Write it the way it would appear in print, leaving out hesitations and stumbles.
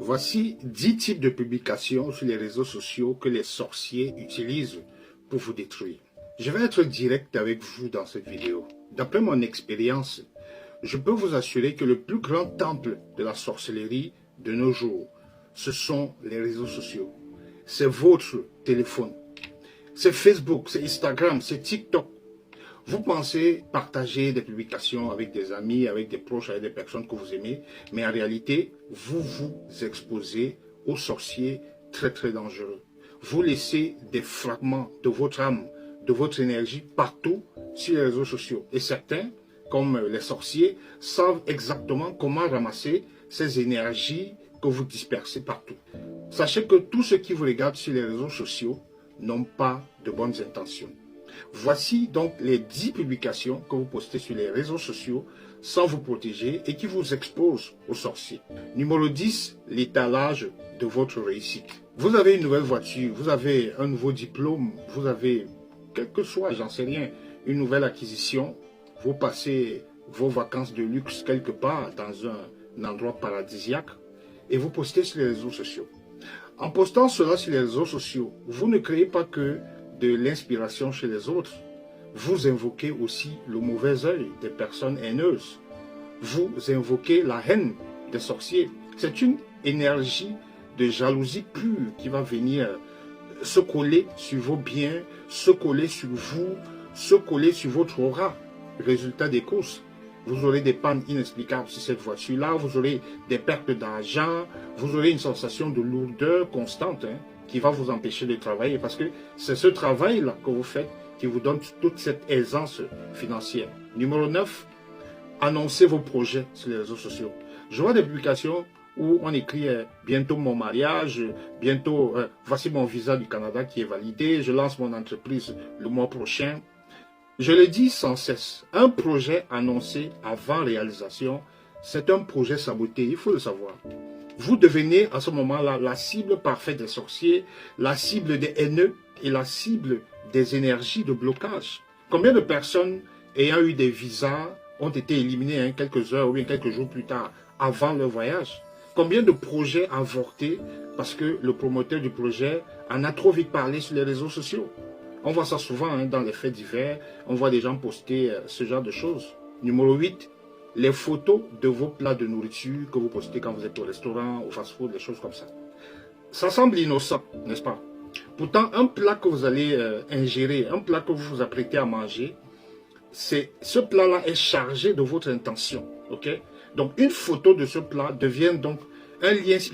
Voici 10 types de publications sur les réseaux sociaux que les sorciers utilisent pour vous détruire. Je vais être direct avec vous dans cette vidéo. D'après mon expérience, je peux vous assurer que le plus grand temple de la sorcellerie de nos jours, ce sont les réseaux sociaux. C'est votre téléphone. C'est Facebook, c'est Instagram, c'est TikTok. Vous pensez partager des publications avec des amis, avec des proches, avec des personnes que vous aimez, mais en réalité, vous vous exposez aux sorciers très très dangereux. Vous laissez des fragments de votre âme, de votre énergie partout sur les réseaux sociaux. Et certains, comme les sorciers, savent exactement comment ramasser ces énergies que vous dispersez partout. Sachez que tous ceux qui vous regardent sur les réseaux sociaux n'ont pas de bonnes intentions. Voici donc les 10 publications que vous postez sur les réseaux sociaux sans vous protéger et qui vous exposent aux sorciers. Numéro 10, l'étalage de votre réussite. Vous avez une nouvelle voiture, vous avez un nouveau diplôme, vous avez, quel que soit, j'en sais rien, une nouvelle acquisition. Vous passez vos vacances de luxe quelque part dans un endroit paradisiaque et vous postez sur les réseaux sociaux. En postant cela sur les réseaux sociaux, vous ne créez pas que de l'inspiration chez les autres. Vous invoquez aussi le mauvais œil des personnes haineuses. Vous invoquez la haine des sorciers. C'est une énergie de jalousie pure qui va venir se coller sur vos biens, se coller sur vous, se coller sur votre aura. Résultat des courses, vous aurez des pannes inexplicables sur cette voiture-là, vous aurez des pertes d'argent, vous aurez une sensation de lourdeur constante qui va vous empêcher de travailler parce que c'est ce travail-là que vous faites qui vous donne toute cette aisance financière. Numéro 9, annoncez vos projets sur les réseaux sociaux. Je vois des publications où on écrit bientôt mon mariage, bientôt voici mon visa du Canada qui est validé, je lance mon entreprise le mois prochain. Je le dis sans cesse, un projet annoncé avant réalisation, c'est un projet saboté, il faut le savoir. Vous devenez à ce moment-là la cible parfaite des sorciers, la cible des haineux et la cible des énergies de blocage. Combien de personnes ayant eu des visas ont été éliminées quelques heures ou bien quelques jours plus tard avant leur voyage? Combien de projets avortés parce que le promoteur du projet en a trop vite parlé sur les réseaux sociaux? On voit ça souvent dans les faits divers, on voit des gens poster ce genre de choses. Numéro 8, les photos de vos plats de nourriture que vous postez quand vous êtes au restaurant, au fast-food, des choses comme ça. Ça semble innocent, n'est-ce pas? Pourtant, un plat que vous allez ingérer, un plat que vous vous apprêtez à manger, ce plat-là est chargé de votre intention. Ok? Donc, une photo de ce plat devient donc un lien spirituel